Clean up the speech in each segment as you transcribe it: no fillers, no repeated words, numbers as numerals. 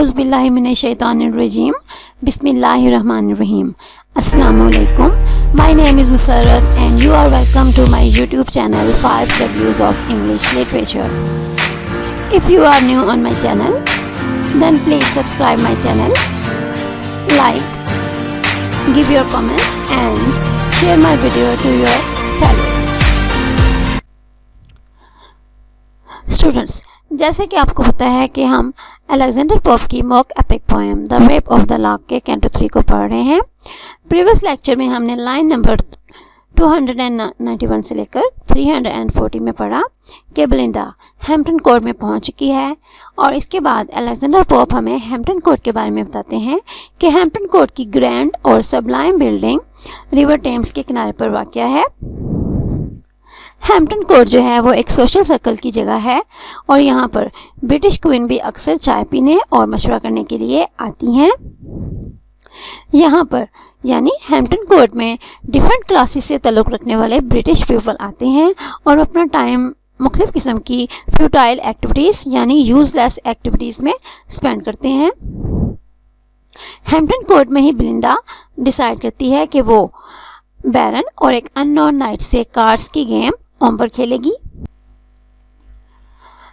Auzubillahiminash-shaytanir-rajim. Bismillahir-rahmanir-rahim. Assalamualaikum. My name is Musarrat and you are welcome to my YouTube channel 5 W's of English Literature. If you are new on my channel, then please subscribe my channel, like, give your comment and share my video to your followers. Students, जैसे कि आपको पता है कि हम Alexander pope की mock epic poem the rape of the lock के canto 3 को पढ़ रहे हैं। प्रीवियस लेक्चर में हमने लाइन नंबर 291 से लेकर 340 में पढ़ा कि बेलिंडा हैम्पटन कोर्ट में पहुंच चुकी है और इसके बाद अलेक्जेंडर पोप हमें हैम्पटन कोर्ट के बारे में बताते हैं कि हैम्पटन कोर्ट की ग्रैंड और सबलाइम बिल्डिंग रिवर टेम्स के किनारे पर वाक़या है। हैम्पटन कोर्ट जो है वो एक सोशल सर्कल की जगह है और यहाँ पर ब्रिटिश क्वीन भी अक्सर चाय पीने और मशवरा करने के लिए आती हैं। यहाँ पर यानी हैम्पटन कोर्ट में डिफरेंट क्लासेस से ताल्लुक़ रखने वाले ब्रिटिश पीपल आते हैं और अपना टाइम मुख्तलिफ़ किस्म की फ्यूटाइल एक्टिविटीज़ यानी यूज़लेस एक्टिविटीज़ में स्पेंड करते हैं। हैम्पटन कोर्ट में ही बेलिंडा डिसाइड करती है कि वो बैरन और एक अननोन नाइट से कार्ड्स की गेम ओम्बर खेलेगी।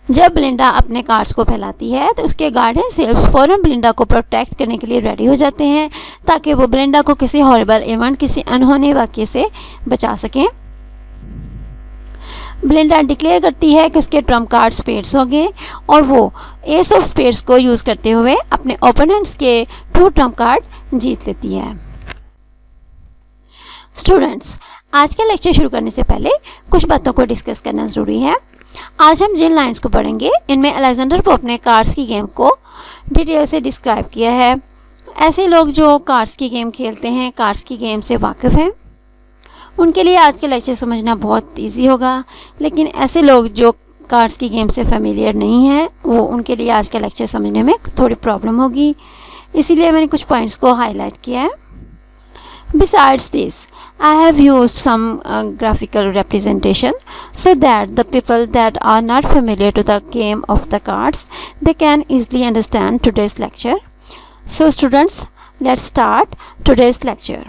जब बेलिंडा अपने कार्ड्स को फैलाती है तो उसके गार्डियन सेल्फ्स फ़ौरन बेलिंडा को प्रोटेक्ट करने के लिए रेडी हो जाते हैं ताकि वो बेलिंडा को किसी हॉरिबल इवेंट, किसी अनहोने वाक़ये से बचा सकें। बेलिंडा डिक्लेयर करती है कि उसके ट्रम्प कार्ड स्पेड्स होंगे और वो एस ऑफ स्पेड्स को यूज़ करते हुए अपने ओपोनेंट्स के 2 ट्रम्प कार्ड जीत लेती है। स्टूडेंट्स, आज का लेक्चर शुरू करने से पहले कुछ बातों को डिस्कस करना ज़रूरी है। आज हम जिन लाइंस को पढ़ेंगे इनमें अलेक्जेंडर पोप ने कार्ड्स की गेम को डिटेल से डिस्क्राइब किया है। ऐसे लोग जो कार्ड्स की गेम खेलते हैं, कार्ड्स की गेम से वाकिफ़ हैं, उनके लिए आज का लेक्चर समझना बहुत ईजी होगा, लेकिन ऐसे लोग जो कार्ड्स की गेम से फेमिलियर नहीं हैं उनके लिए आज का लेक्चर समझने में थोड़ी प्रॉब्लम होगी। इसीलिए मैंने कुछ पॉइंट्स को हाईलाइट किया है। Besides this, I have used some graphical representation so that the people that are not familiar to the game of the cards, they can easily understand today's lecture. So students, let's start today's lecture.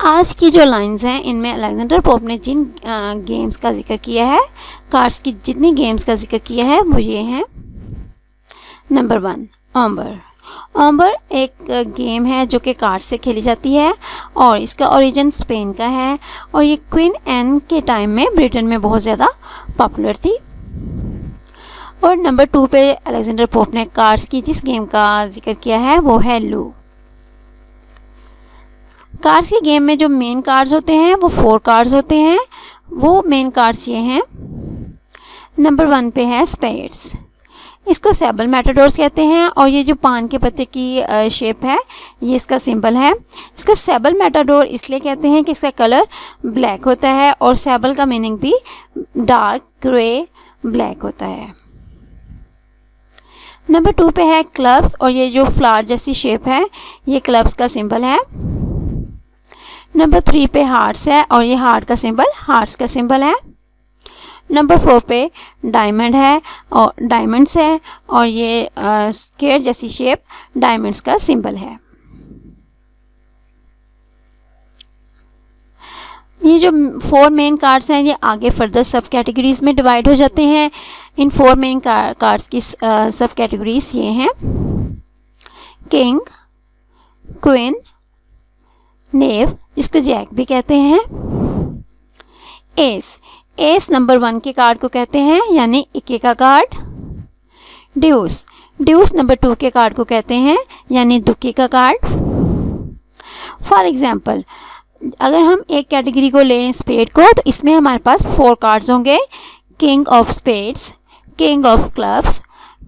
आज की जो lines हैं इनमें Alexander pope ने जिन games का जिक्र किया है, कार्ड्स की जितनी गेम्स का जिक्र किया है वो ये हैं। Number 1, ombre. ओम्बर एक गेम है जो कि कार्ड से खेली जाती है और इसका ओरिजिन स्पेन का है और ये क्वीन एन के टाइम में ब्रिटेन में बहुत ज़्यादा पॉपुलर थी। और नंबर 2 पे अलेक्जेंडर पोप ने कार्ड्स की जिस गेम का जिक्र किया है वो है लू। कार्ड्स की गेम में जो मेन कार्ड्स होते हैं वो 4 कार्ड्स होते हैं। वो मेन कार्ड्स ये हैं। नंबर 1 पे है स्पेड्स। इसको सेबल मैटाडोर्स कहते हैं और ये जो पान के पत्ते की शेप है ये इसका सिंबल है। इसको सेबल मैटाडोर इसलिए कहते हैं कि इसका कलर ब्लैक होता है और सेबल का मीनिंग भी डार्क ग्रे ब्लैक होता है। नंबर 2 पे है क्लब्स और ये जो फ्लावर जैसी शेप है ये क्लब्स का सिंबल है। नंबर 3 पे हार्ट्स है और ये हार्ट का सिंबल हार्ट्स का सिंबल है। नंबर 4 पे डायमंड है और डायमंड्स है और ये स्क्वायर जैसी शेप डायमंड्स का सिंबल है। ये जो 4 मेन कार्ड्स हैं ये आगे फर्दर सब कैटेगरीज में डिवाइड हो जाते हैं। इन 4 मेन कार्ड्स की सब कैटेगरीज ये हैं। किंग, क्वीन, नेव जिसको जैक भी कहते हैं, एस। एस नंबर 1 के कार्ड को कहते हैं यानी इक्के का कार्ड। ड्यूस, ड्यूस नंबर 2 के कार्ड को कहते हैं यानी दुक्के का कार्ड। फॉर एग्जांपल, अगर हम एक कैटेगरी को लें स्पेड को तो इसमें हमारे पास 4 कार्ड्स होंगे। King of spades, king of clubs,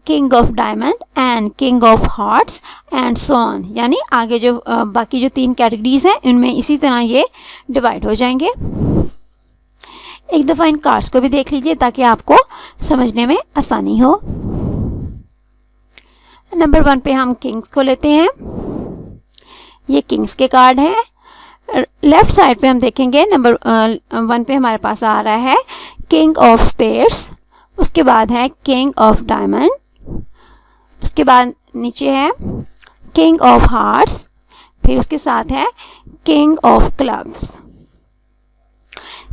king of diamond and king of hearts and so on. यानी आगे जो बाकी जो 3 कैटेगरीज हैं उनमें इसी तरह ये डिवाइड हो जाएंगे। एक दफ़ा इन कार्ड्स को भी देख लीजिए ताकि आपको समझने में आसानी हो। नंबर 1 पे हम किंग्स को लेते हैं। ये किंग्स के कार्ड हैं। लेफ़्ट साइड पे हम देखेंगे नंबर 1 पे हमारे पास आ रहा है किंग ऑफ स्पेड्स, उसके बाद है किंग ऑफ डायमंड, उसके बाद नीचे है किंग ऑफ हार्ट्स, फिर उसके साथ है king of clubs.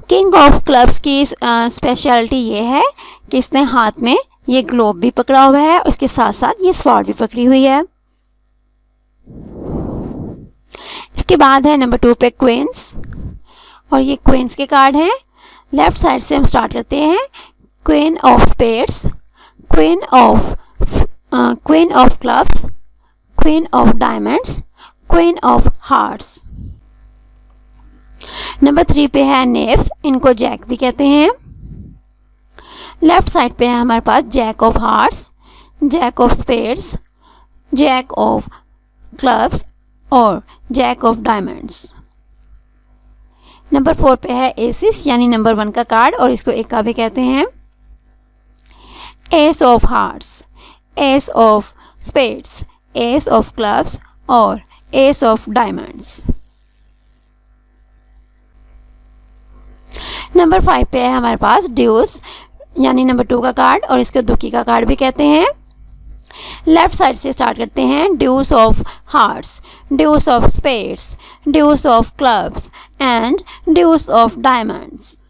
King of clubs की स्पेशलिटी ये है कि इसने हाथ में ये ग्लोब भी पकड़ा हुआ है, उसके साथ साथ ये स्वॉर्ड भी पकड़ी हुई है। इसके बाद है नंबर 2 पे क्वींस, और ये क्वींस के कार्ड हैं। लेफ्ट साइड से हम स्टार्ट करते हैं। Queen of spades, queen of clubs, queen of diamonds, queen of hearts. Number 3 पे है नेव्स, इनको जैक भी कहते हैं। लेफ्ट साइड पे है हमारे पास jack of hearts, jack of spades, jack of clubs और जैक ऑफ डायमंड्स। नंबर 4 पे है एसिस यानी नंबर 1 का कार्ड, और इसको एका भी कहते हैं। S of hearts, S of spades, S of clubs और एस ऑफ डायमंड्स। नंबर 5 पे है हमारे पास ड्यूस यानी नंबर 2 का कार्ड, और इसको दुखी का कार्ड भी कहते हैं। लेफ्ट साइड से स्टार्ट करते हैं। Deuce of hearts, deuce of spades, deuce of clubs and deuce of diamonds.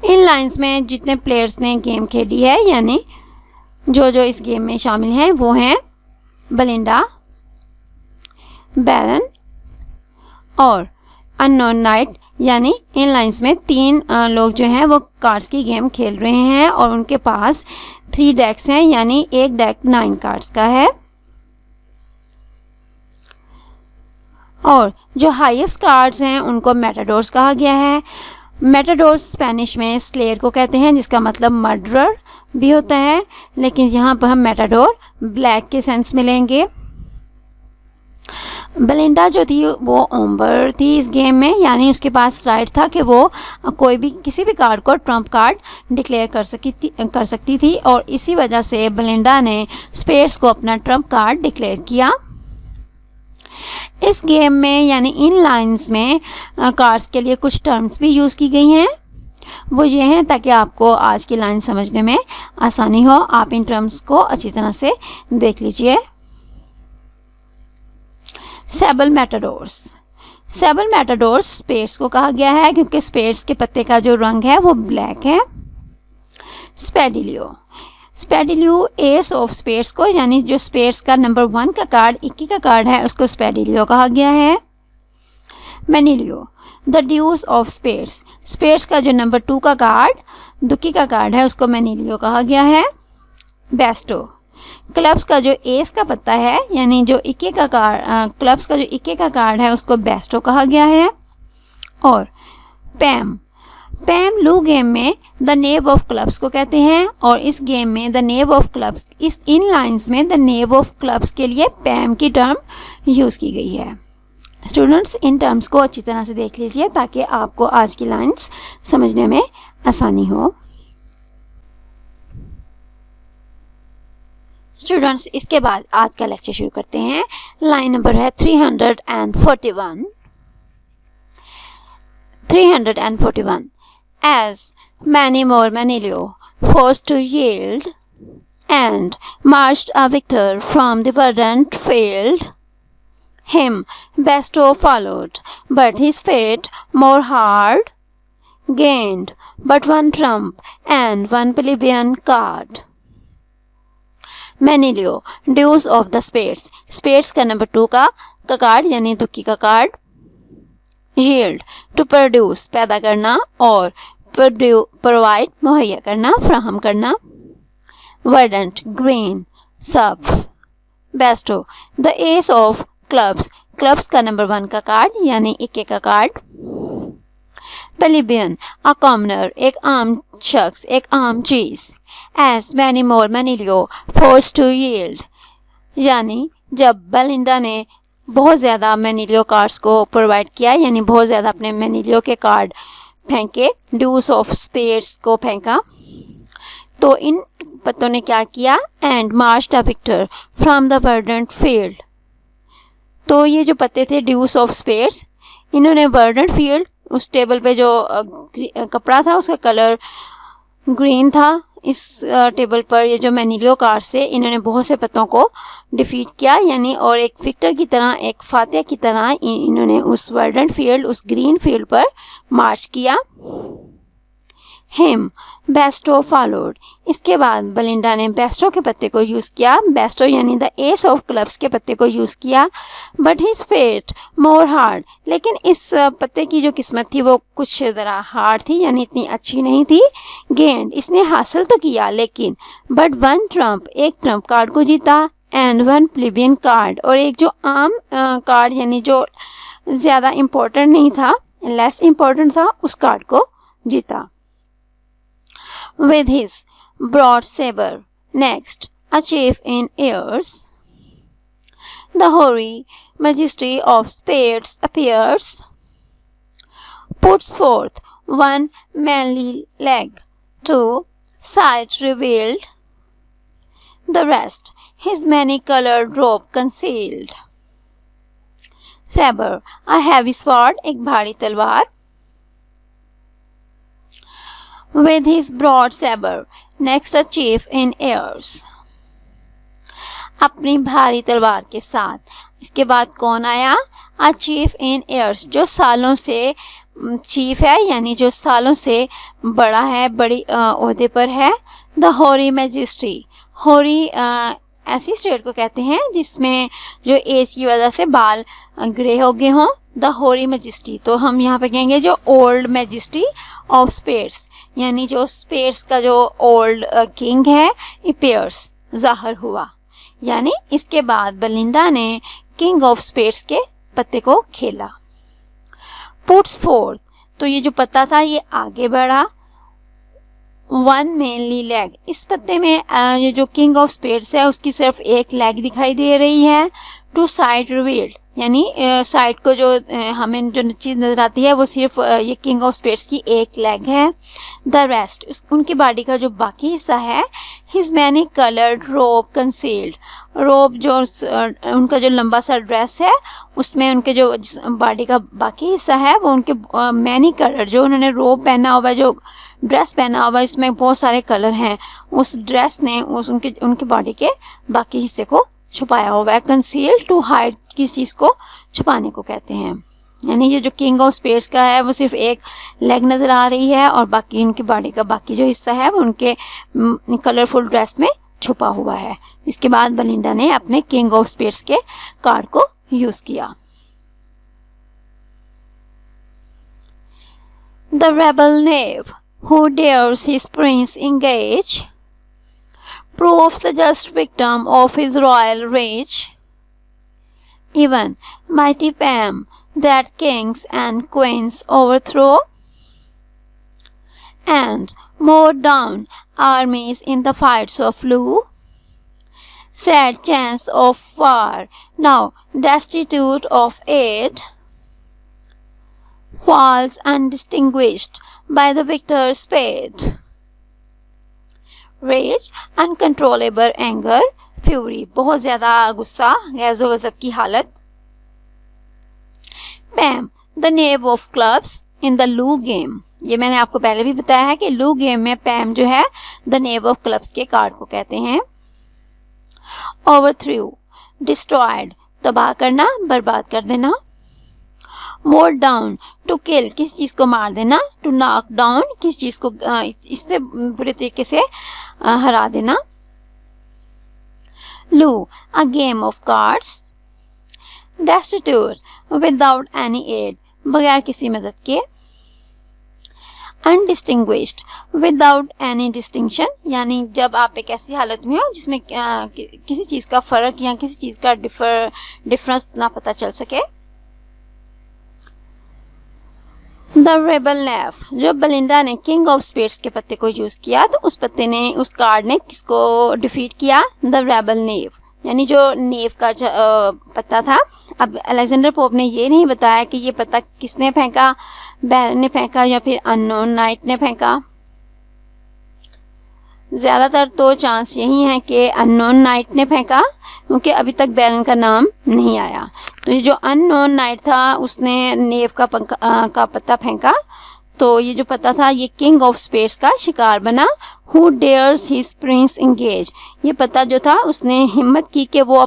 इन लाइंस में जितने प्लेयर्स ने गेम खेली है यानी जो इस गेम में शामिल हैं वो हैं बेलिंडा, बैरन और अननोन नाइट, यानी इन लाइंस में 3 लोग जो हैं वो कार्ड्स की गेम खेल रहे हैं, और उनके पास 3 डेक्स हैं यानी एक डेक 9 कार्ड्स का है। और जो हाईएस्ट कार्ड्स हैं उनको मैटाडोर्स कहा गया है। मैटाडोर्स स्पेनिश में स्लेयर को कहते हैं, जिसका मतलब मर्डरर भी होता है, लेकिन यहाँ पर हम मैटाडोर ब्लैक के सेंस में लेंगे। बेलिंडा जो थी वो ओम्बर थी इस गेम में, यानी उसके पास राइट था कि वो कोई भी किसी भी कार्ड को ट्रम्प कार्ड डिक्लेयर कर सकती थी, और इसी वजह से बेलिंडा ने स्पेड्स को अपना ट्रम्प कार्ड डिक्लेयर किया। इस गेम में यानी इन लाइंस में कार्ड्स के लिए कुछ टर्म्स भी यूज़ की गई हैं। वो ये हैं ताकि आपको आज की लाइन समझने में आसानी हो। आप इन टर्म्स को अच्छी तरह से देख लीजिए। सेबल मैटाडोर्स, सेबल मैटाडोर्स स्पेड्स को कहा गया है क्योंकि स्पेड्स के पत्ते का जो रंग है वो ब्लैक है। स्पेडिलियो, स्पेडिलियो एस ऑफ स्पेड्स को यानी जो स्पेड्स का नंबर 1 का कार्ड 21 का कार्ड है उसको स्पेडिलियो कहा गया है। मेनिलियो, द ड्यूस ऑफ स्पेड्स, स्पेड्स का जो नंबर 2 का कार्ड दुकी का कार्ड है उसको मेनिलियो कहा गया है। बेस्टो, क्लब्स का जो एस का पत्ता है यानी जो 21 का कार्ड क्लब्स का जो 21 का कार्ड है उसको बेस्टो कहा गया है। और पैम, पैम लू गेम में द नेव ऑफ क्लब्स को कहते हैं, और इस गेम में the knave of clubs in lines में द नेव ऑफ क्लब्स के लिए पैम की टर्म यूज़ की गई है। स्टूडेंट्स इन टर्म्स को अच्छी तरह से देख लीजिए ताकि आपको आज की लाइंस समझने में आसानी हो। स्टूडेंट्स इसके बाद आज का लेक्चर शुरू करते हैं। लाइन नंबर है 341। 341 as many more Manilio forced to yield and marched a victor from the verdant field. Him Besto followed, but his fate more hard, gained but 1 trump and 1 plebeian card. Manilio, deuce of the spades, spades का number 2 का card यानी दुक्की का card. yield, to produce पैदा करना और provide मुहैया करना फ्राहम करना। verdant, green, subs। besto, the ace of clubs, clubs का नंबर 1 का कार्ड यानी 21 का कार्ड। plebeian, a commoner, एक आम शख्स एक आम चीज। as many more Manilio forced to yield, यानी जब बेलिंडा ने बहुत ज़्यादा मैनिलियो कार्ड्स को प्रोवाइड किया यानी बहुत ज़्यादा अपने मैनिलियो के कार्ड फेंके, ड्यूस ऑफ स्पेड्स को फेंका, तो इन पत्तों ने क्या किया and march the victor from the verdant field. तो ये जो पत्ते थे ड्यूस ऑफ स्पेड्स, इन्होंने वर्डेंट फील्ड उस टेबल पे जो कपड़ा था उसका कलर ग्रीन था। इस टेबल पर ये जो मैनिलियो कार्ड्स है इन्होंने बहुत से पत्तों को डिफीट किया, यानी और एक विक्टर की तरह, एक फातिह की तरह इन्होंने उस वर्डेंट फील्ड, उस ग्रीन फील्ड पर मार्च किया। Him Bairstow followed. इसके बाद बेलिंडा ने बेस्टो के पत्ते को यूज़ किया। बेस्टो यानी द एस ऑफ क्लब्स के पत्ते को यूज़ किया। But his fate more hard. लेकिन इस पत्ते की जो किस्मत थी वो कुछ ज़रा हार्ड थी, यानी इतनी अच्छी नहीं थी। गेंड, इसने हासिल तो किया लेकिन, बट वन ट्रम्प, एक ट्रम्प कार्ड को जीता। एंड वन प्लेबियन कार्ड, और एक जो आम कार्ड यानी जो ज़्यादा इम्पोर्टेंट नहीं था, लेस इम्पोर्टेंट था, उस कार्ड को जीता। With his broad saber next a chief in years, the hoary majesty of spades appears, puts forth one manly leg, two sides revealed, the rest his many-colored robe concealed. Saber, a heavy sword, एक भारी तलवार। With his broad saber, next a chief in years. अपनी भारी तलवार के साथ इसके बाद कौन आया? A chief in years, जो सालों से चीफ है, यानी जो सालों से बड़ा है, बड़ी ओहदे पर है। The hoary majesty, होरी ऐसी स्टेट को कहते हैं जिसमें जो एज की वजह से बाल ग्रे हो गए हों। द होरी मैजेस्टी, तो हम यहाँ पे कहेंगे जो ओल्ड मैजेस्टी ऑफ स्पेड्स, यानी जो स्पेड्स का जो ओल्ड किंग है, अपीयर्स, ज़ाहिर हुआ। यानी इसके बाद बेलिंडा ने किंग ऑफ स्पेड्स के पत्ते को खेला। पुट्स फोर्थ, तो ये जो पत्ता था ये आगे बढ़ा। वन मेनली लेग, इस पत्ते में ये जो किंग ऑफ स्पेड्स है उसकी सिर्फ एक लेग दिखाई दे रही है। टू साइड रिवील्ड, यानी साइड को जो हमें जो चीज़ नज़र आती है वो सिर्फ ये किंग ऑफ स्पेड्स की एक लेग है। द रेस्ट, उनकी बॉडी का जो बाकी हिस्सा है, हिज मैनी कलर्ड रोब कंसील्ड, रोब जो उनका जो लंबा सा ड्रेस है उसमें उनके जो बॉडी का बाकी हिस्सा है वो उनके मैनी कलर, जो उन्होंने रोब पहना हुआ है, जो ड्रेस पहना हुआ है, इसमें बहुत सारे कलर हैं, उस ड्रेस ने उनके बॉडी के बाकी हिस्से को छुपाया हुआ है। कंसील, टू हाइड, किस चीज़ को छुपाने को कहते हैं। यानी ये जो किंग ऑफ स्पेड्स का है वो सिर्फ एक लेग नज़र आ रही है और बाकी उनकी बॉडी का बाकी जो हिस्सा है वो उनके कलरफुल ड्रेस में छुपा हुआ है। इसके बाद बेलिंडा ने अपने किंग ऑफ स्पेड्स के कार्ड को यूज़ किया। The rebel naive who dares his prince engage, proves the just victim of his royal rage. Even mighty Pam, that kings and queens overthrow, and mowed down armies in the fights of Loo. Sad chance of war, now destitute of aid, falls undistinguished by the victor's spade. Rage, uncontrollable anger, fury, बहुत ज़्यादा गुस्सा, गैज़ो गज़ब की हालत। Pam, the knave of clubs in the Loo game, ये मैंने आपको पहले भी बताया है कि लू गेम में पैम जो है the knave of clubs के कार्ड को कहते हैं। Overthrew, destroyed, तबाह करना, बर्बाद कर देना। मोर डाउन, टू किल, किस चीज़ को मार देना। टू नॉक डाउन, किस चीज़ को इससे बुरे तरीके से हरा देना। लू, a game of cards. Destitute, without any ad, बगैर किसी मदद के। अनडिस्टिंग्विश्ड, विदाउट एनी डिस्टिंक्शन, यानी जब आप एक ऐसी हालत में हो जिसमें किसी चीज़ का फ़र्क या किसी चीज़ का डिफरेंस ना पता चल सके। द रेबल नेफ, जो बेलिंडा ने किंग ऑफ स्पेड्स के पत्ते को यूज़ किया तो उस कार्ड ने किसको डिफीट किया? द रेबल नेफ, यानी जो नेव का पत्ता था। अब अलेक्जेंडर पोप ने ये नहीं बताया कि ये पत्ता किसने फेंका, बैरन ने फेंका या फिर अननोन नाइट ने फेंका। ज़्यादातर तो चांस यही है कि अननोन नाइट ने फेंका, क्योंकि अभी तक बैरन का नाम नहीं आया। तो ये जो अननोन नाइट था उसने नेव का पत्ता फेंका, तो ये जो पत्ता था ये किंग ऑफ स्पेड्स का शिकार बना। Who dares his Prince engage, ये पत्ता जो था उसने हिम्मत की कि वो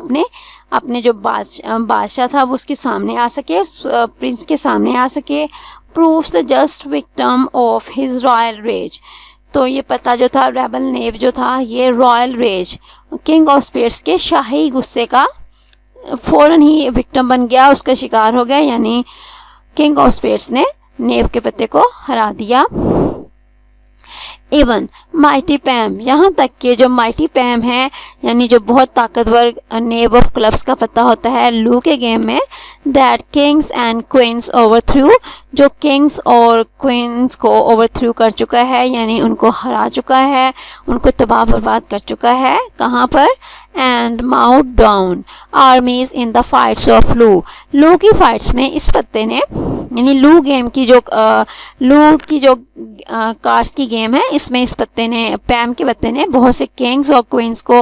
अपने जो बादशाह था वो उसके सामने आ सके, प्रिंस के सामने आ सके। Proves the just victim of his royal rage, तो ये पता जो था रेबल नेव जो था ये royal rage king of spades के शाही गुस्से का फ़ौरन ही विक्टिम बन गया, उसका शिकार हो गया, यानी किंग ऑफ स्पेड्स ने नेव के पत्ते को हरा दिया। इवन माइटी पैम, यहाँ तक कि जो माइटी पैम है यानी जो बहुत ताकतवर नेव ऑफ क्लब्स का पत्ता होता है लू के गेम में, दैट किंग्स एंड क्वींस ओवरथ्रू, जो किंग्स और क्वींस को ओवरथ्रू कर चुका है यानी उनको हरा चुका है, उनको तबाह बर्बाद कर चुका है। कहाँ पर? And mouth down आर्मीज in the fights of लू की फाइट्स में इस पत्ते ने यानी लू गेम की जो कार्ड्स की गेम है इसमें इस पत्ते ने पैम के पत्ते ने बहुत से किंग्स और क्वींस को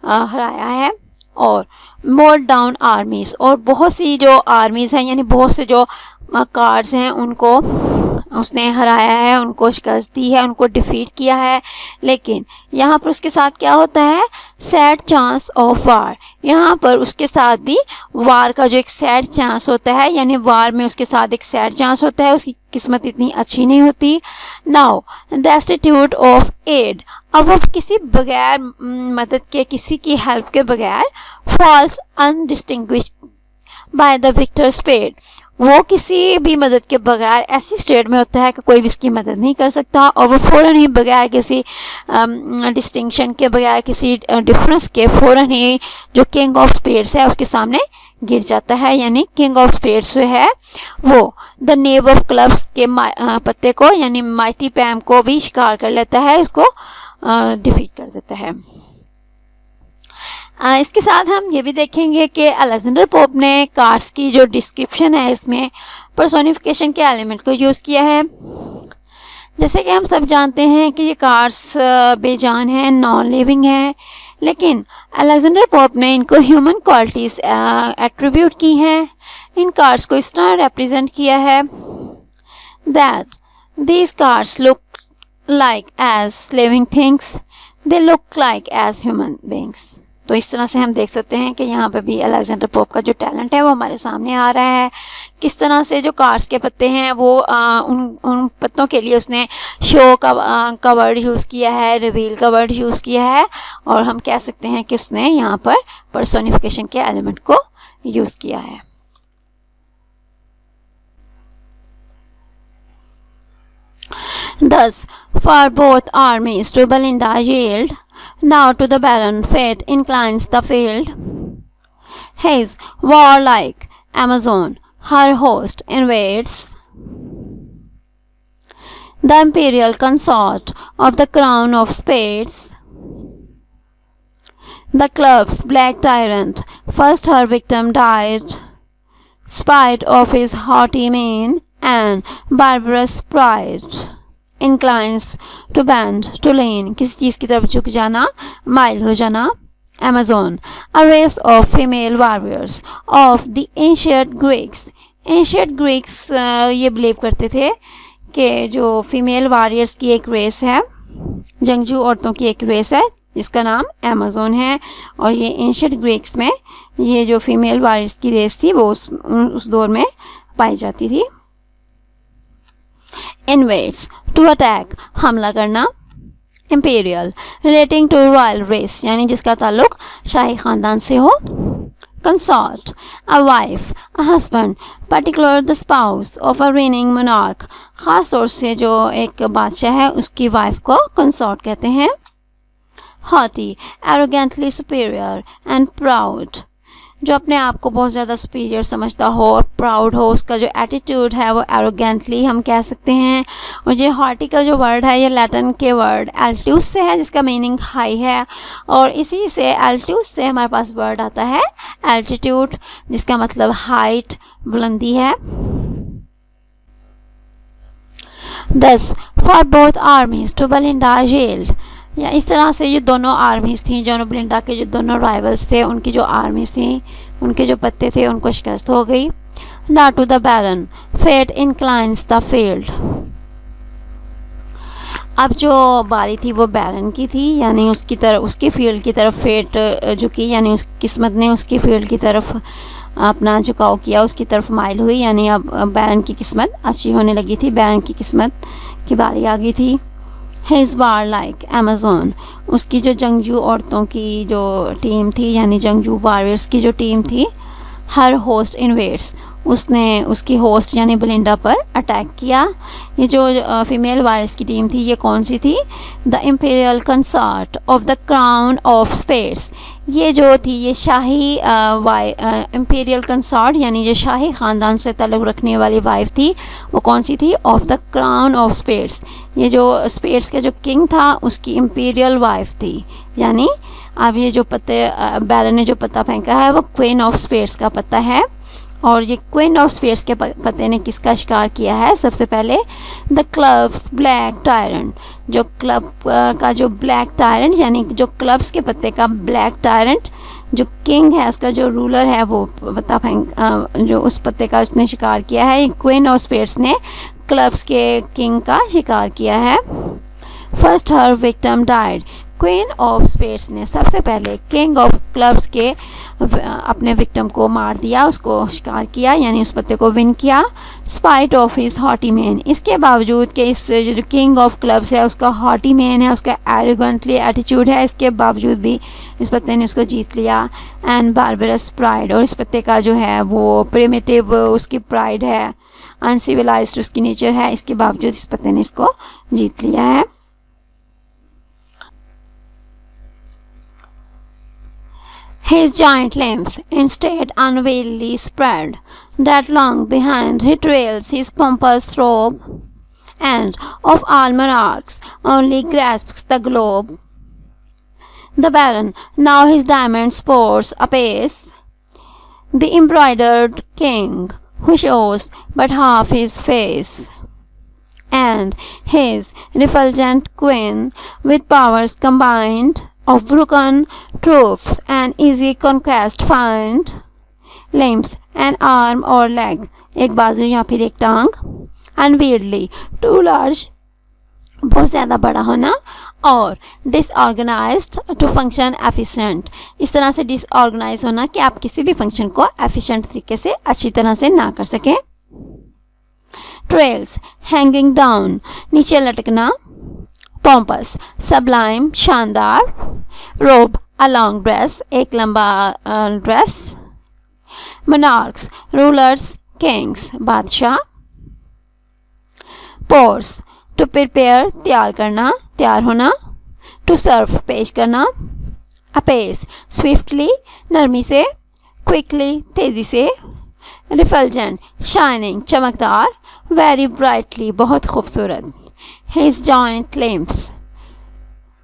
हराया है। और मोड डाउन आर्मीज, और बहुत सी जो आर्मीज़ हैं यानी बहुत से जो कार्ड्स हैं उनको उसने हराया है, उनको शिकस्त दी है, उनको डिफीट किया है। लेकिन यहाँ पर उसके साथ क्या होता है? सैड चांस ऑफ वार, यहाँ पर उसके साथ भी वार का जो एक सैड चांस होता है यानी वार में उसके साथ एक सैड चांस होता है, उसकी किस्मत इतनी अच्छी नहीं होती। नाउ डेस्टिट्यूट ऑफ एड, अब वो किसी बगैर मदद के, किसी की हेल्प के बगैर falls undistinguished by the victor spade, वो किसी भी मदद के बगैर ऐसी स्टेट में होता है कि कोई भी इसकी मदद नहीं कर सकता और वो फ़ौरन ही बगैर किसी डिस्टिंक्शन के, बगैर किसी डिफरेंस के फ़ौरन ही जो किंग ऑफ स्पेड्स है उसके सामने गिर जाता है। यानी किंग ऑफ स्पेड्स जो है वो द नेव ऑफ क्लब्स के पत्ते को यानी माइटी पैम को भी शिकार कर लेता है, इसको डिफीट कर देता है। इसके साथ हम ये भी देखेंगे कि अलेक्जेंडर पोप ने कार्ड्स की जो डिस्क्रिप्शन है इसमें पर्सोनिफिकेशन के एलिमेंट को यूज़ किया है। जैसे कि हम सब जानते हैं कि ये कार्ड्स बेजान हैं, नॉन लिविंग हैं, लेकिन अलेक्जेंडर पोप ने इनको ह्यूमन क्वालिटीज़ एट्रीब्यूट की हैं। इन कार्ड्स को इस तरह रिप्रेजेंट किया है that these cards look like as living things, they look like as human beings. तो इस तरह से हम देख सकते हैं कि यहाँ पे भी अलेक्जेंडर पोप का जो टैलेंट है वो हमारे सामने आ रहा है। किस तरह से जो कार्ड्स के पत्ते हैं वो उन पत्तों के लिए उसने शो का वर्ड यूज़ किया है, रिवील का वर्ड यूज़ किया है, और हम कह सकते हैं कि उसने यहाँ पर पर्सोनिफिकेशन के एलिमेंट को यूज़ किया है। Thus, for both armies to Belinda yield, now to the Baron fate inclines the field. His warlike Amazon her host invades, the imperial consort of the crown of spades. The club's black tyrant first her victim died, spite of his haughty mien and barbarous pride. Inclines to bend, to lean, किसी चीज़ की तरफ झुक जाना, mile हो जाना। Amazon, a race of female warriors of the ancient Greeks. Ancient Greeks ये believe करते थे कि जो फीमेल वॉरियर्स की एक रेस है, जंगजू औरतों की एक रेस है जिसका नाम अमेज़न है, और ये एंशिएंट ग्रीक्स में ये जो फीमेल वॉरियर्स की रेस थी वो उस दौर में पाई जाती थी। इन्वेड्स, टू अटैक, हमला करना। Imperial, relating to royal race यानी जिसका ताल्लुक शाही ख़ानदान से हो। Consort, a wife, a husband, particular the spouse of a reigning monarch, ख़ास तौर से जो एक बादशाह है उसकी वाइफ को कंसॉर्ट कहते हैं। Haughty, arrogantly superior and proud, जो अपने आप को बहुत ज़्यादा सुपीरियर समझता हो और प्राउड हो, उसका जो एटीट्यूड है वो एरोगेंटली हम कह सकते हैं। और ये हॉटी का जो वर्ड है ये लैटिन के वर्ड एल्ट्यूस से है जिसका मीनिंग हाई है, और इसी से एल्ट्यूस से हमारे पास वर्ड आता है एल्टीट्यूड जिसका मतलब हाइट, बुलंदी है। Thus, for both armies to Belinda yielded, या इस तरह से ये दोनों आर्मीज़ थी, जो बेलिंडा के जो दोनों राइवल्स थे उनकी जो आर्मीज़ थी उनके जो पत्ते थे उनको शिकस्त हो गई। Now to the Baron fate inclines the field. अब जो बारी थी वो बैरन की थी, यानी उसकी तरफ, उसके फील्ड की तरफ फेट झुकी, यानी उस किस्मत ने उसकी फील्ड की तरफ अपना झुकाव किया, उसकी तरफ माइल हुई, यानी अब बैरन की किस्मत अच्छी होने लगी थी, बैरन की किस्मत की बारी आ गई थी। हिज वार लाइक अमेज़न, उसकी जो जंगजू औरतों की जो टीम थी, यानी जंगजू वॉरियर्स की जो टीम थी, हर होस्ट इन्वेड्स, उसने उसकी होस्ट यानी बेलिंडा पर अटैक किया। ये जो फीमेल वॉरियर्स की टीम थी, ये कौन सी थी? The imperial consort of the crown of space, ये जो थी ये शाही इम्पीरियल कंसॉर्ट यानी जो शाही ख़ानदान से ताल्लुक़ रखने वाली वाइफ थी, वो कौन सी थी? Of the crown of space, ये जो स्पेस का जो किंग था उसकी इम्पीरियल वाइफ थी। यानी अब ये जो पत्ते बैरन ने जो पत्ता फेंका है वो क्वीन ऑफ स्पेस का पत्ता है, और ये क्वीन ऑफ स्पेस के पत्ते ने किसका शिकार किया है? सबसे पहले द क्लब्स ब्लैक टायरेंट, जो क्लब का जो ब्लैक टायरेंट यानी जो क्लब्स के पत्ते का ब्लैक टायरेंट, जो किंग है उसका जो रूलर है वो पत्ता जो उस पत्ते का उसने शिकार किया है। क्वीन ऑफ स्पेस ने क्लब्स के किंग का शिकार किया है। First her victim died, queen of spades ने सबसे पहले किंग ऑफ क्लब्स के अपने विक्टिम को मार दिया, उसको शिकार किया, यानी उस पत्ते को विन किया। Spite of his haughty man, इसके बावजूद कि इस जो किंग ऑफ क्लब्स है उसका हॉटी मैन है, उसका एरोगेंटली एटीट्यूड है, इसके बावजूद भी इस पत्ते ने उसको जीत लिया। एंड बारबरस प्राइड, और इस पत्ते का जो है वो प्रिमिटिव उसकी प्राइड है, अनसिविलाइज्ड उसकी नेचर है, इसके बावजूद इस पत्ते ने इसको जीत लिया है। His giant limbs instead unwieldy spread, that long behind he trails his pompous robe, and of all monarchs only grasps the globe. The baron now his diamond sports apace, the embroidered king who shows but half his face, and his refulgent queen with powers combined of broken troops and easy conquest find, limbs an arm or leg, एक बाजू या फिर एक टांग, unwieldy too large, बहुत ज़्यादा बड़ा होना, और disorganized to function efficient, इस तरह से disorganized होना कि आप किसी भी फंक्शन को efficient तरीके से अच्छी तरह से ना कर सकें। trails hanging down, नीचे लटकना। pompous sublime शानदार। robe a long dress, एक लंबा ड्रेस। monarchs rulers kings, बादशाह। pause to prepare, तैयार करना, तैयार होना। to serve, पेश करना। apace swiftly, नरमी से। quickly, तेजी से। refulgent shining, चमकदार। very brightly, बहुत खूबसूरत। his giant limbs,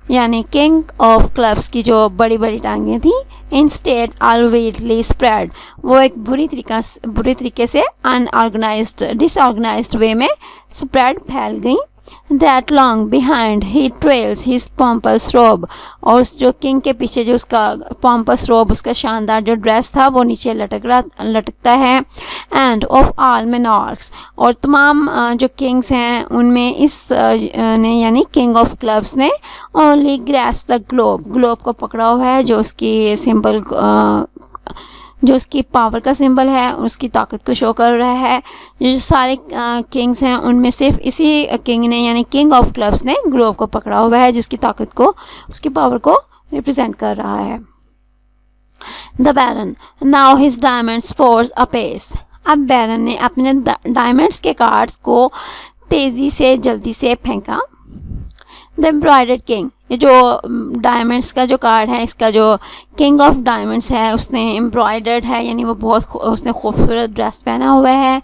यानी किंग ऑफ क्लब्स की जो बड़ी बड़ी टांगें थी, इंस्टेड अलवेटली स्प्रेड, वो एक बुरी तरीके से अनऑर्गेनाइज्ड डिसऑर्गेनाइज्ड वे में स्प्रेड फैल गई। That long behind he trails his pompous रोब, और उस जो किंग के पीछे जो उसका पॉम्पस रोब, उसका शानदार जो ड्रेस था वो नीचे लटकता है। एंड ऑफ ऑल मोनार्क्स, और तमाम जो किंग्स हैं उनमें इस ने यानी किंग ऑफ क्लब्स ने only grasps the globe, globe को पकड़ा हुआ है, जो उसकी सिंबल जो उसकी पावर का सिंबल है, उसकी ताकत को शो कर रहा है। जो सारे किंग्स हैं उनमें सिर्फ इसी किंग ने यानी किंग ऑफ क्लब्स ने ग्लोब को पकड़ा हुआ है, जिसकी ताकत को, उसकी पावर को रिप्रेजेंट कर रहा है। The baron now his diamond sports apace, अब बैरन ने अपने डायमंड्स के कार्ड्स को तेज़ी से जल्दी से फेंका। द एम्ब्रॉयडर्ड किंग, ये जो डायमंड्स का जो कार्ड है, इसका जो किंग ऑफ डायमंड्स है उसने एम्ब्रॉयडर्ड है, यानी वो उसने खूबसूरत ड्रेस पहना हुआ है।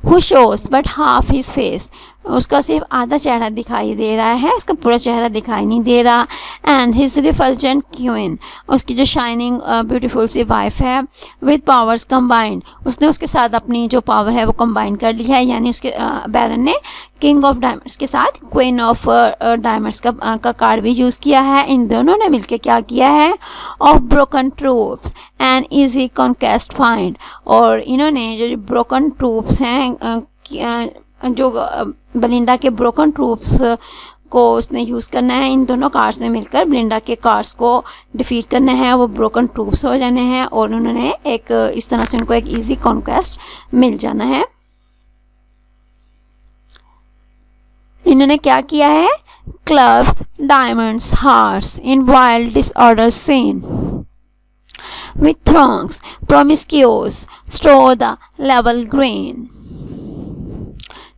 Who shows but half his face, उसका सिर्फ आधा चेहरा दिखाई दे रहा है, उसका पूरा चेहरा दिखाई नहीं दे रहा। एंड हिज रिफल्जेंट क्वीन, उसकी जो शाइनिंग ब्यूटीफुल सी वाइफ है, विद पावर्स कंबाइंड, उसने उसके साथ अपनी जो पावर है वो कंबाइन कर ली है, यानी उसके बैरन ने किंग ऑफ डायमंड्स के साथ क्वीन ऑफ डायमंड्स का कार्ड भी यूज़ किया है। इन दोनों ने मिलकर क्या किया है? Of broken troops and easy conquest find, और इन्होंने जो ब्रोकन ट्रूप्स हैं, जो बेलिंडा के ब्रोकन ट्रूप्स को उसने यूज़ करना है। इन दोनों कार्ड्स ने मिलकर बेलिंडा के कार्ड्स को डिफीट करना है, वो ब्रोकन ट्रूप्स हो जाने हैं और उन्होंने एक इस तरह से उनको एक इजी कॉन्क्वेस्ट मिल जाना है। इन्होंने क्या किया है? Clubs, diamonds, hearts in wild disorder seen with throngs promiscuous strew the level green.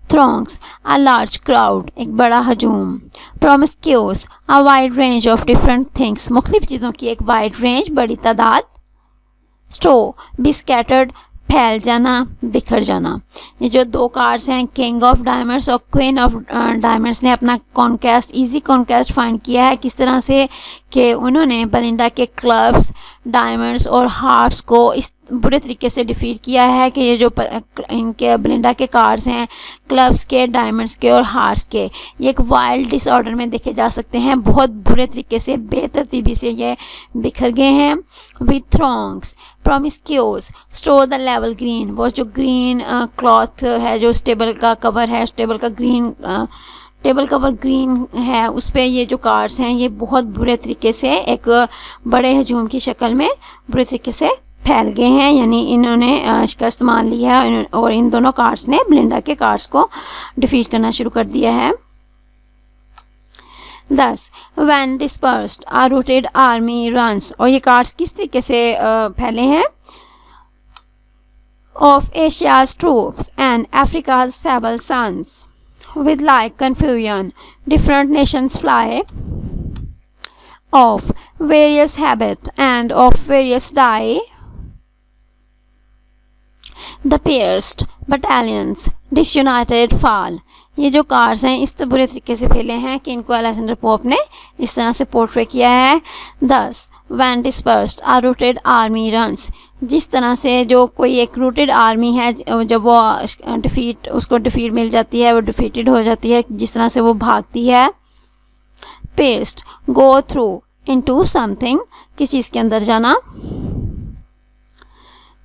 Throngs, a large crowd, एक बड़ा हजूम। Promiscuous, a wide range of different things, मुख्तलिफ चीज़ों की एक वाइड रेंज, बड़ी तादाद। Strew, be scattered, फैल जाना, बिखर जाना। ये जो दो कार्ड्स हैं, किंग ऑफ डायमंड्स और क्वीन ऑफ डायमंड्स ने अपना कॉन्क्वेस्ट, इजी कॉन्क्वेस्ट फाइंड किया है। किस तरह से कि उन्होंने बेलिंडा के क्लब्स, डायमंड्स और हार्ट्स को इस बुरे तरीके से डिफीट किया है कि ये जो इनके बेलिंडा के कार्ड्स हैं, क्लब्स के, डायमंड्स के और हार्ट्स के, ये एक वाइल्ड डिसऑर्डर में देखे जा सकते हैं। बहुत बुरे तरीके से, बेतरतीबी से ये बिखर गए हैं। With throngs promiscuous strew the level green, वो जो ग्रीन क्लॉथ है, जो टेबल का कवर है, टेबल का ग्रीन टेबल कवर ग्रीन है, उस पर ये जो कार्ड्स हैं ये बहुत बुरे तरीके से एक बड़े हजूम की शक्ल में बुरे तरीके से फैल गए हैं। यानी इन्होंने इसका इस्तेमाल लिया है और इन दोनों कार्ड्स ने बेलिंडा के कार्ड्स को डिफीट करना शुरू कर दिया है। Thus, when dispersed, a routed army runs, और ये कार्ड्स किस तरीके से फैले हैं? Of Asia's troops and Africa's sable sons, with like confusion, different nations fly, of various habit and of various dye, the pierced battalions disunited fall। ये जो cards हैं इस बुरे तरीके से फैले हैं कि इनको अलेक्जेंडर पोप ने इस तरह से पोर्ट्रे किया है। Thus, when dispersed, a routed army runs, जिस तरह से जो कोई एक रूटेड आर्मी है, जब वो उसको डिफीट मिल जाती है, वो डिफीटेड हो जाती है, जिस तरह से वो भागती है। Pierced, go through into something, किसी चीज़ के अंदर जाना।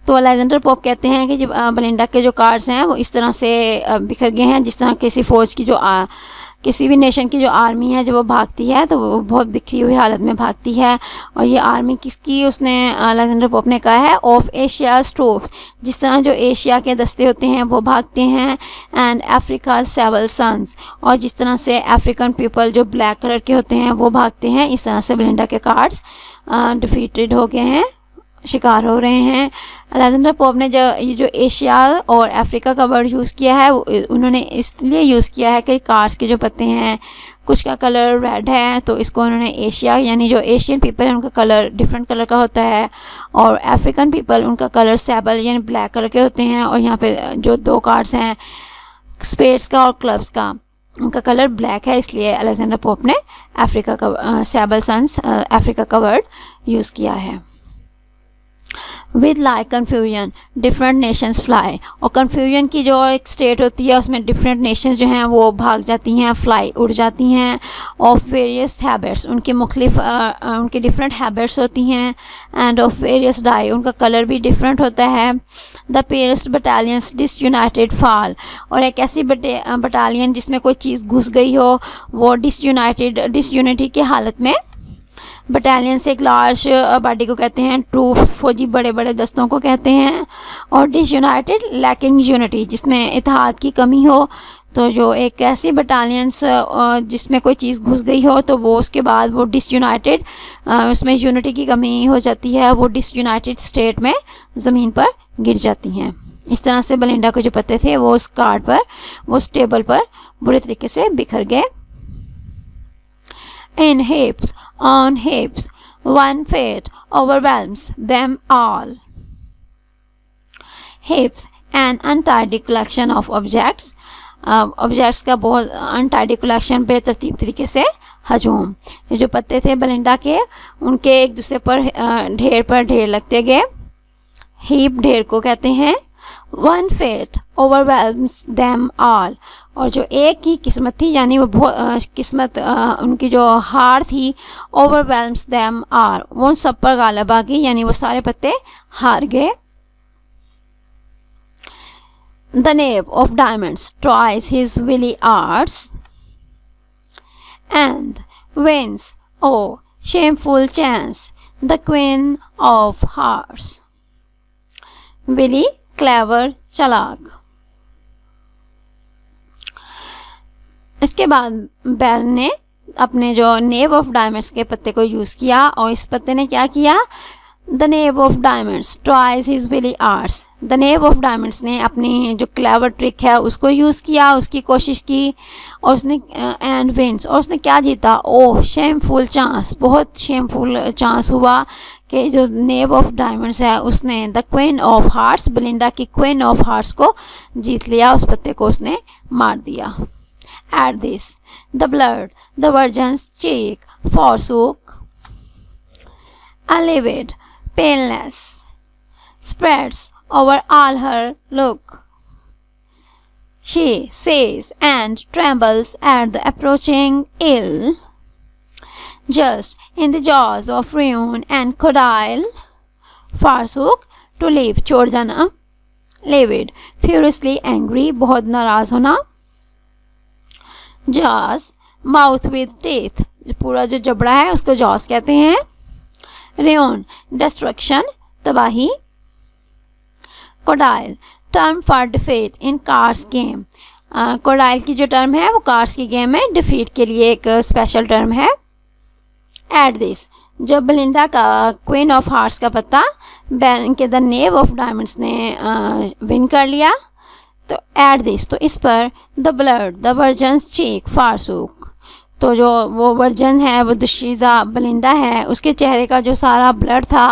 तो अलेक्जेंडर पोप कहते हैं कि जब बेलिंडा के जो कार्ड्स हैं वो इस तरह से बिखर गए हैं, जिस तरह किसी फ़ौज की जो किसी भी नेशन की जो आर्मी है जब वो भागती है तो वो बहुत बिखरी हुई हालत में भागती है। और ये आर्मी किसकी, उसने अलेक्जेंडर पोप ने कहा है ऑफ एशियाज़ ट्रूप्स, जिस तरह जो एशिया के दस्ते होते हैं वो भागते हैं। एंड अफ्रीका सेबल सन्स, और जिस तरह से अफ्रीकन पीपल जो ब्लैक कलर के होते हैं वो भागते हैं। इस तरह से बेलिंडा के कार्ड्स डिफीटेड हो गए हैं, शिकार हो रहे हैं। अलेक्जेंडर पोप ने ये जो एशिया और अफ्रीका का वर्ड यूज़ किया है उन्होंने इसलिए यूज़ किया है कि कार्ड्स के जो पत्ते हैं कुछ का कलर रेड है, तो इसको उन्होंने एशिया यानी जो एशियन पीपल है उनका कलर डिफरेंट कलर का होता है, और अफ्रीकन पीपल उनका कलर सेबल यानी ब्लैक कलर के होते हैं। और यहाँ पे जो दो कार्ड्स हैं स्पेड्स का और क्लब्स का, उनका कलर ब्लैक है, इसलिए अलेक्जेंडर पोप ने अफ्रीका का सेबल सन्स अफ्रीका का वर्ड यूज़ किया है। With like confusion different Nations fly, और कन्फ्यूजन की जो एक स्टेट होती है उसमें डिफरेंट नेशंस जो हैं वो भाग जाती हैं, फ्लाई उड़ जाती हैं। ऑफ वेरियस हैबिट्स, उनके मुख्तलिफ उनके डिफरेंट हैबिट्स होती हैं। एंड ऑफ वेरियस डाई, उनका कलर भी डिफरेंट होता है। द पेयर्स्ट बटालियंस डिसयूनाइटेड फॉल, और एक ऐसी बटालियन जिसमें कोई चीज़ घुस गई हो वो डिसयूनिटी की हालत में। बटालियन से एक लार्ज बॉडी को कहते हैं ट्रूप्स, फौजी बड़े बड़े दस्तों को कहते हैं। और डिसयूनाइटेड लैकिंग यूनिटी, जिसमें इत्तेहाद की कमी हो। तो जो एक ऐसी बटालियंस जिसमें कोई चीज़ घुस गई हो तो वो उसके बाद वो डिसयूनाइटेड, उसमें यूनिटी की कमी हो जाती है, वो डिसयूनाइटेड स्टेट में ज़मीन पर गिर जाती हैं। इस तरह से बेलिंडा के जो पत्ते थे वो उस कार्ड पर, वो उस टेबल पर बुरे तरीके से बिखर गए। In heaps, on heaps, one fate overwhelms them all. Heaps, an untidy collection of objects. Objects का बहुत अनटाइडी कलेक्शन, बेतरतीब तरीके से हजूम। ये जो पत्ते थे बेलिंडा के उनके एक दूसरे पर ढेर लगते गए। हीप ढेर को कहते हैं। One fate overwhelms them all, और जो एक ही किस्मत थी यानी वो बहुत किस्मत उनकी जो हार थी, ओवरवेल्म्स देम ऑल, वो सब पर गालिब आ गई यानी वो सारे पत्ते हार गए। The knave of diamonds tries his wily arts, and wins, oh shameful chance, the queen of hearts. Willy clever चालाक। इसके बाद बैरन ने अपने जो नेव ऑफ डायमंड्स के पत्ते को यूज़ किया और इस पत्ते ने क्या किया, the knave of diamonds tries his wily arts. The knave of diamonds ने अपनी जो क्लेवर ट्रिक है उसको यूज़ किया, उसकी कोशिश की और उसने एंड विंस, और उसने क्या जीता, ओह शेमफुल चांस, बहुत शेमफुल चांस हुआ कि जो नेव ऑफ डायमंड्स है उसने the queen of hearts, Belinda की क्वीन ऑफ हार्ट्स को जीत लिया, उस पत्ते को उसने मार दिया। At this, the blood, the virgin's cheek forsook, a livid paleness spreads over all her look. She says and trembles at the approaching ill. Just in the jaws of ruin and crocodile forsook to live, छोड़ जाना, livid, furiously angry, बहुत नाराज होना, jaws, mouth with teeth, पूरा जो जबड़ा है उसको jaws कहते हैं, ruin, destruction, तबाही, crocodile, term for defeat in cards game, crocodile की जो टर्म है वो कार्ड्स की गेम में डिफीट के लिए एक स्पेशल टर्म है। एट दिस, जब बेलिंडा का क्वीन ऑफ हार्ट्स का पत्ता बैरन के द नेव ऑफ डायमंड्स ने विन कर लिया, तो एट दिस, तो इस पर द ब्लड, द वर्जन्स चीक फारसूक, तो जो वो वर्जन है, वो दुशीज़ा बेलिंडा है, उसके चेहरे का जो सारा ब्लड था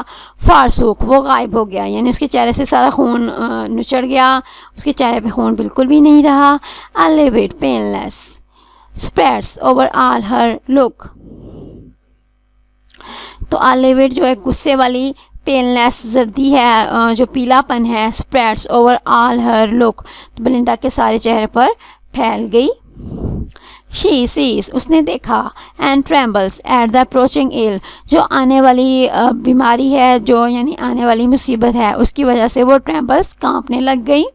फारसूक, वो गायब हो गया, यानी उसके चेहरे से सारा खून निचड़ गया, उसके चेहरे पे खून बिल्कुल भी नहीं रहा। A livid paleness spreads over all her look, तो अ लिविड जो है गुस्से वाली, पेनलेस जर्दी है, जो पीलापन है, spreads over all her look, तो बेलिंडा के सारे चेहरे पर फैल गई। शी सीज, उसने देखा, and trembles at the approaching ill, जो आने वाली बीमारी है, जो यानी आने वाली मुसीबत है, उसकी वजह से वो ट्रेम्बल्स कांपने लग गई।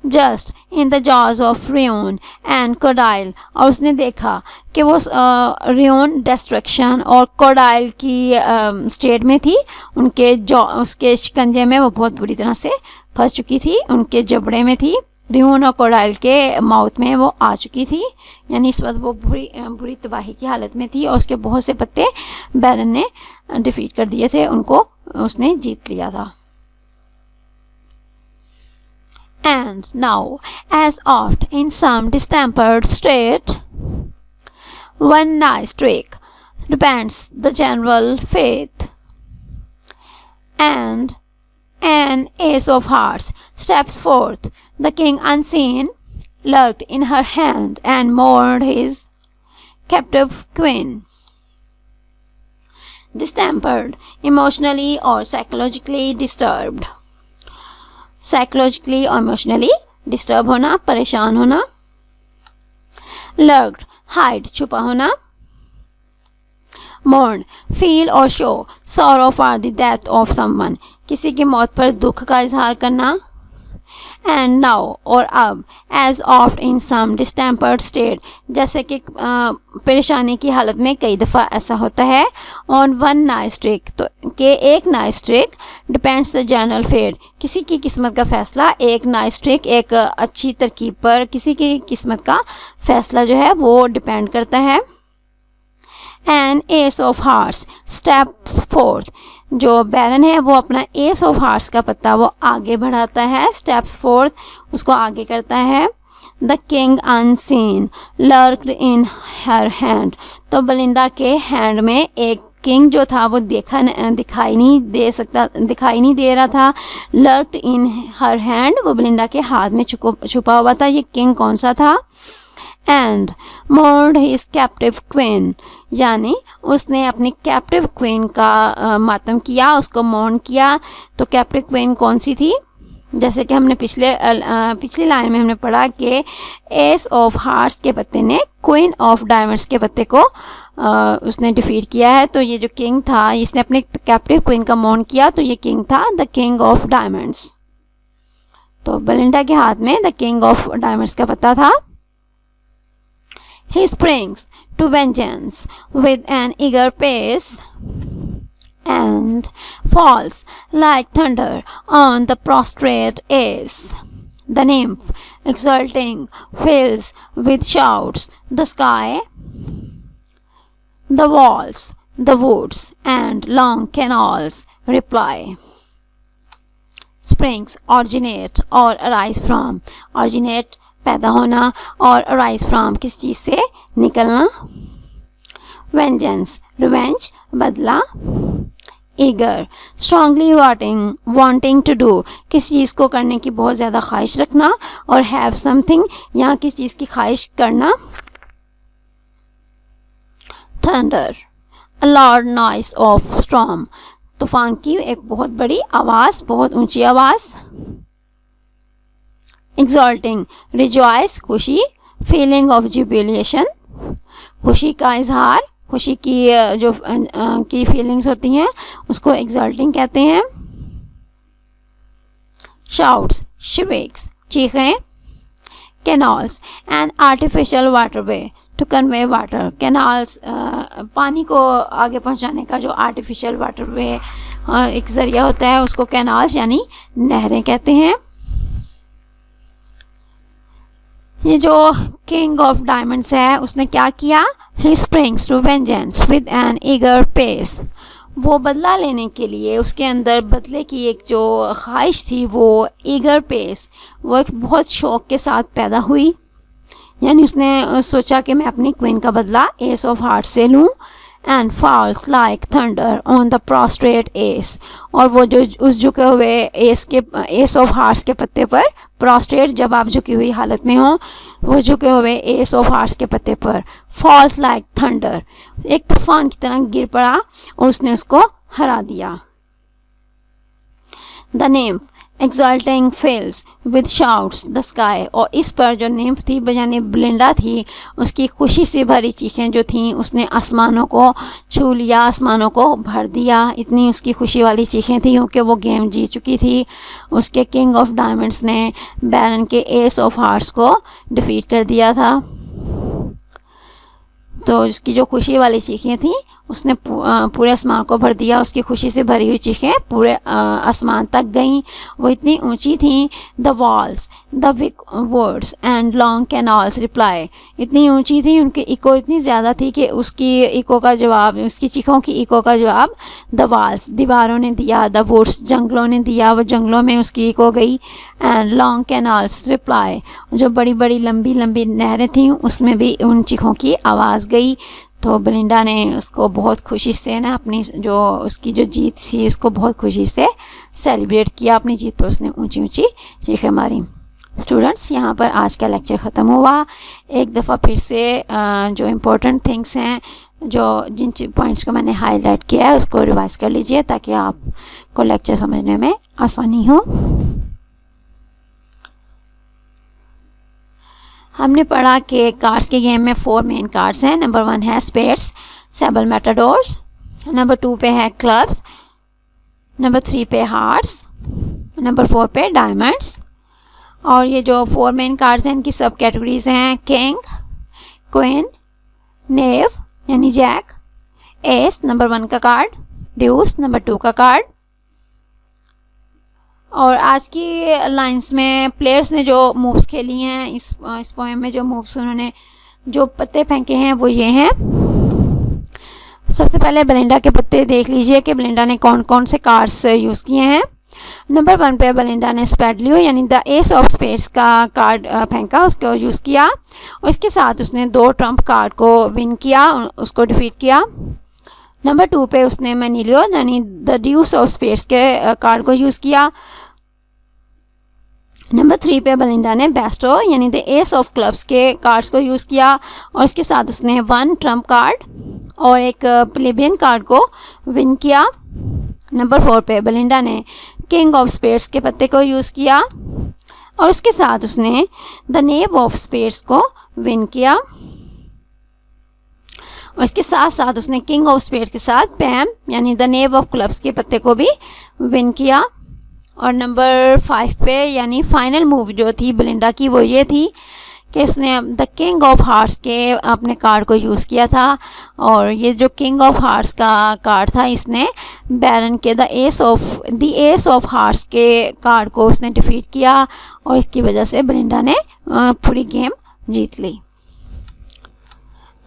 Just in the jaws of ruin and codille, और उसने देखा कि वो रियोन डिस्ट्रक्शन और कोडाइल की स्टेट में थी, उनके उसके शिकंजे में वो बहुत बुरी तरह से फंस चुकी थी, उनके जबड़े में थी, रियोन और कोडाइल के माउथ में वो आ चुकी थी, यानी इस वक्त वो बुरी तबाही की हालत में थी और उसके बहुत से पत्ते बैरन ने डिफीट कर दिए थे, उनको उसने जीत लिया था। And now, as oft in some distempered state, one nice trick depends the general faith, and an ace of hearts steps forth. The king unseen lurked in her hand and mourned his captive queen. Distempered, emotionally or psychologically disturbed. Psychologically और emotionally disturb होना, परेशान होना। लर्क्ड, hide, छुपा होना। मोर्न, feel और show sorrow for the death of someone, किसी की मौत पर दुख का इजहार करना। एंड नाउ, और अब, एज ऑफ्ट इन सम डिस्टेम्पर्ड स्टेट, जैसे कि परेशानी की हालत में कई दफ़ा ऐसा होता है। ऑन वन नाइस ट्रिक, तो के एक nice trick depends the general fate, किसी की किस्मत का फैसला एक नाइस ट्रिक, एक अच्छी तरकीब पर किसी की किस्मत का फैसला जो है वो डिपेंड करता है। An ace of hearts steps forth, जो बैरन है वो अपना एस ऑफ हार्ट्स का पत्ता वो आगे बढ़ाता है, स्टेप्स फोर्थ, उसको आगे करता है। The king unseen lurked in her hand, तो बेलिंडा के हैंड में एक किंग जो था वो दिखाई नहीं दे रहा था। लर्क्ड इन हर हैंड, वो बेलिंडा के हाथ में छुपा हुआ था। ये किंग कौन सा था? एंड मोर्ड हिज कैप्टिव क्वीन, यानी उसने अपनी कैप्टिव क्वीन का मातम किया, उसको मोर्न किया। तो कैप्टिव क्वीन कौन सी थी? जैसे कि हमने पिछली लाइन में हमने पढ़ा कि एस ऑफ हार्ट्स के पत्ते ने क्वीन ऑफ डायमंड्स के पत्ते को उसने डिफीट किया है। तो ये जो किंग था, इसने अपने कैप्टिव क्वीन का मोर्न किया, तो ये किंग था द किंग ऑफ डायमंड्स। तो बेलिंडा के हाथ में द किंग ऑफ डायमंड्स का पत्ता था। He springs to vengeance with an eager pace and falls like thunder on the prostrate ace. The nymph, exulting, fills with shouts the sky, the walls, the woods, and long canals reply. Springs originate or arise from. Originate पैदा होना और arise from किस चीज़ से निकलना. Vengeance, revenge, बदला. Eager, strongly wanting to do, किस चीज़ को करने की बहुत ज़्यादा ख्वाहिश रखना. और have something, यहाँ किस चीज़ की ख्वाहिश करना. Thunder, a loud noise of storm, तूफान की एक बहुत बड़ी आवाज़, बहुत ऊंची आवाज़. Exulting, rejoice, खुशी. Feeling of jubilation, खुशी का इजहार, खुशी की जो की फीलिंग्स होती हैं उसको exulting कहते हैं. Shouts, shrieks, चीखें. Canals, an artificial waterway to convey water. Canals, पानी को आगे पहुंचाने का जो artificial waterway एक ज़रिया होता है उसको canals यानी नहरें कहते हैं. ये जो किंग ऑफ डायमंड्स है उसने क्या किया. He springs to vengeance with an eager pace. वो बदला लेने के लिए उसके अंदर बदले की एक जो ख्वाहिश थी वो eager pace, वो एक बहुत शौक़ के साथ पैदा हुई. यानी उसने सोचा कि मैं अपनी क्वीन का बदला एस ऑफ हार्ट से लूँ. And falls like thunder on the prostrate ace. और वो जो उस झुके हुए एस ऑफ हार्ट्स के पत्ते पर, prostrate जब आप झुकी हुई हालत में हो, वो झुके हुए एस ऑफ हार्ट्स के पत्ते पर falls like thunder, एक तूफान की तरह गिर पड़ा और उसने उसको हरा दिया. The nymph, exulting, fills with shouts the sky. और इस पर जो nymph थी यानी बेलिंडा थी, उसकी खुशी से भरी चीखें जो थीं उसने आसमानों को छू लिया, आसमानों को भर दिया. इतनी उसकी खुशी वाली चीखें थी क्योंकि वो गेम जीत चुकी थी. उसके किंग ऑफ डायमंड्स ने बैरन के एस ऑफ हार्ट्स को डिफीट कर दिया था. तो उसकी जो खुशी वाली चीखें थी उसने पूरे आसमान को भर दिया. उसकी खुशी से भरी हुई चीखें पूरे आसमान तक गईं. वो इतनी ऊंची थीं. The walls, the woods and long canals reply, इतनी ऊंची थी, उनकी इको इतनी ज़्यादा थी कि उसकी इको का जवाब, उसकी चीखों की इको का जवाब द वॉल्स, दीवारों ने दिया. द वुड्स, जंगलों ने दिया, वो जंगलों में उसकी इको गई. एंड लॉन्ग कैनाल्स रिप्लाई, जो बड़ी बड़ी लंबी लंबी नहरें थीं उसमें भी उन चीखों की आवाज़ गई. तो बेलिंडा ने उसको बहुत खुशी से ना अपनी जो उसकी जो जीत थी उसको बहुत खुशी से सेलिब्रेट किया. अपनी जीत पर उसने ऊंची ऊंची चीखें मारी. स्टूडेंट्स, यहाँ पर आज का लेक्चर ख़त्म हुआ. एक दफ़ा फिर से जो इम्पोर्टेंट थिंग्स हैं, जो जिन पॉइंट्स को मैंने हाईलाइट किया है उसको रिवाइज कर लीजिए ताकि आपको लेक्चर समझने में आसानी हो. हमने पढ़ा कि कार्ड्स के गेम में 4 मेन कार्ड्स हैं. नंबर 1 है स्पेड्स, सेबल मेटाडोर्स. नंबर 2 पे है क्लब्स. नंबर 3 पे हार्ट्स. नंबर 4 पे डायमंड्स. और ये जो 4 मेन कार्ड्स हैं इनकी सब कैटेगरीज हैं किंग, क्वीन, नेव यानी जैक, एस नंबर 1 का कार्ड, ड्यूस नंबर 2 का कार्ड. और आज की लाइंस में प्लेयर्स ने जो मूव्स खेली हैं, इस पोएम में जो मूव्स उन्होंने जो पत्ते फेंके हैं वो ये हैं. सबसे पहले बेलिंडा के पत्ते देख लीजिए कि बेलिंडा ने कौन कौन से कार्ड्स यूज़ किए हैं. नंबर 1 पे बेलिंडा ने स्पेड लियो यानी द एस ऑफ स्पेड्स का कार्ड फेंका, उसको यूज़ किया और इसके साथ उसने 2 ट्रम्प कार्ड को विन किया, उसको डिफीट किया. नंबर 2 पे उसने मैनिलियो यानी द ड्यूस ऑफ स्पेड्स के कार्ड को यूज़ किया. नंबर 3 पे बेलिंडा ने बेस्टो यानी द एस ऑफ क्लब्स के कार्ड्स को यूज़ किया और इसके साथ उसने 1 ट्रम्प कार्ड और एक प्लेबियन कार्ड को विन किया. नंबर 4 पे बेलिंडा ने किंग ऑफ स्पेड्स के पत्ते को यूज़ किया और उसके साथ उसने द नेव ऑफ स्पेड्स को विन किया और इसके साथ साथ उसने किंग ऑफ स्पेड्स के साथ पैम यानी द नेव ऑफ क्लब्स के पत्ते को भी विन किया. और नंबर 5 पे यानी फाइनल मूव जो थी बेलिंडा की वो ये थी कि उसने द किंग ऑफ हार्ट्स के अपने कार्ड को यूज़ किया था, और ये जो किंग ऑफ हार्ट्स का कार्ड था इसने बैरन के द एस ऑफ हार्ट्स के कार्ड को उसने डिफीट किया, और इसकी वजह से बेलिंडा ने पूरी गेम जीत ली।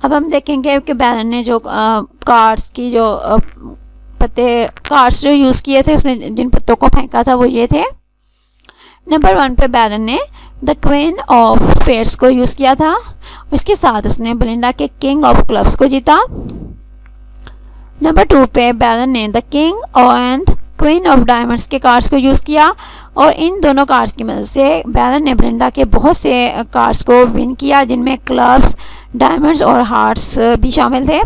अब हम देखेंगे कि बैरन ने जो कार्ड्स की जो कार्ड्स जो यूज़ किए थे, उसने जिन पत्तों को फेंका था वो ये थे। नंबर 1 पे बैरन ने द क्वीन ऑफ स्पेड्स को यूज़ किया था, उसके साथ उसने बेलिंडा के किंग ऑफ क्लब्स को जीता। नंबर 2 पे बैरन ने the king and queen of diamonds के कार्ड्स को यूज़ किया, और इन दोनों कार्ड्स की मदद से बैरन ने बेलिंडा के बहुत से कार्ड्स को विन किया, जिनमें क्लब्स, डायमंड्स और हार्ट्स भी शामिल थे।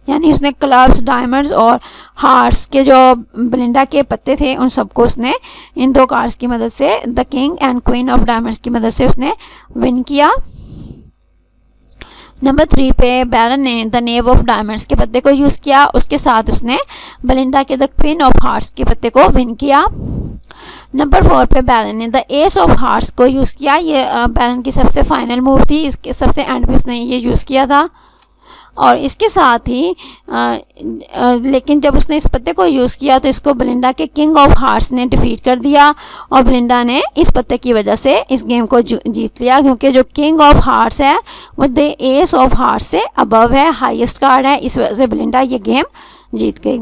यानी उसने क्लब्स, डायमंड्स और हार्ट्स के जो बेलिंडा के पत्ते थे उन सबको उसने इन दो कार्ड्स की मदद से, the king and queen of diamonds की मदद से उसने विन किया। नंबर 3 पे बैरन ने द नेव ऑफ डायमंड्स के पत्ते को यूज़ किया, उसके साथ उसने बेलिंडा के द क्वीन ऑफ हार्ट्स के पत्ते को विन किया। नंबर 4 पे बैरन ने द एस ऑफ हार्ट्स को यूज़ किया, ये बैरन की सबसे फाइनल मूव थी, इसके सबसे एंड पे उसने ये यूज़ किया था। और इसके साथ ही लेकिन जब उसने इस पत्ते को यूज़ किया तो इसको बेलिंडा के किंग ऑफ हार्ट्स ने डिफीट कर दिया, और बेलिंडा ने इस पत्ते की वजह से इस गेम को जीत लिया, क्योंकि जो किंग ऑफ हार्ट्स है वो द एस ऑफ हार्ट्स से अबव है, हाईएस्ट कार्ड है, इस वजह से बेलिंडा ये गेम जीत गई।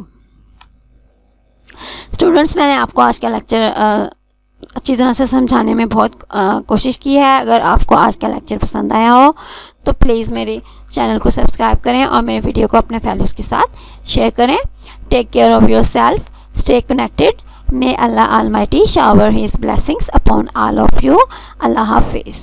स्टूडेंट्स, मैंने आपको आज का लेक्चर अच्छी तरह से समझाने में बहुत कोशिश की है। अगर आपको आज का लेक्चर पसंद आया हो तो प्लीज़ मेरे चैनल को सब्सक्राइब करें और मेरे वीडियो को अपने फैमिलीज़ के साथ शेयर करें। Take care of yourself, stay connected. May Allah almighty shower his blessings upon all of you. अल्लाह हाफिज़।